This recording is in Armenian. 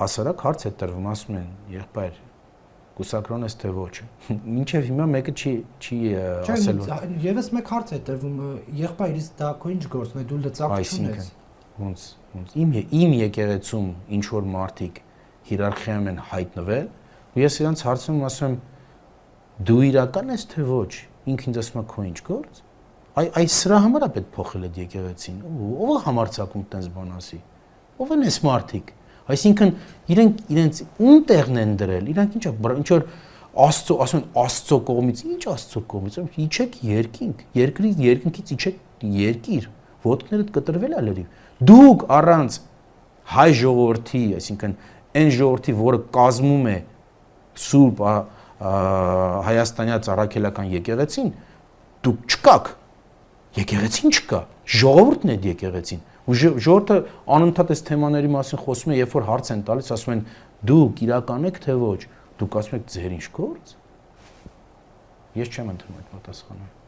հասարակ հարց է տրվում, ասում են, եղբայր, կուսակրոն ես թե ոչ։ Մինչև հիմա մեկը չի ասել որ Եվս մեկ հարց է տրվում, եղբայր, իսկ դա քո ինչ գործն է, դու լծակություն ես։ Ոնց իմ եկեղեցում ինչ որ մարդիկ հիերարխիայում են հայտնվել, ու ես իրանց հարցնում ասում դու իրական ես թե ոչ, ինքն ինձ ասում է քո ինչ գործ։ Այ սրա համար է պետք փոխել այդ եկեղեցին։ Ո՞վ է համարձակում տենց բան ասի։ Ո՞վ են այս մարդիկ։ Այսինքն իրենց ում տեղն են դրել, իրանք ինչ որ Աստծո, ասում են Աստծո կողմից, ինչ Աստծո կողմից, իջեք երկինք, երկնքից իջեք երկիր, ոտքներդ կտրվել է լրիվ։ Դուք առանց հայ ժողովրդի, այսինքն այն ժողովրդի, որը կազմում է Սուրբ Հայաստանյա Առաքելական եկեղեցին, դուք չկաք։ Եկեղեցին չկա, ժողովուրդն է եկեղեցին։ Ու ժողովուրդը անընդհատ այս թեմաների մասին խոսում է, երբ որ հարց են տալիս, ասում են դուք իրական եք թե ոչ, դուք ասում եք ձեր ինչ գործ։ Ես չեմ ընդունում այդ պատասխանը։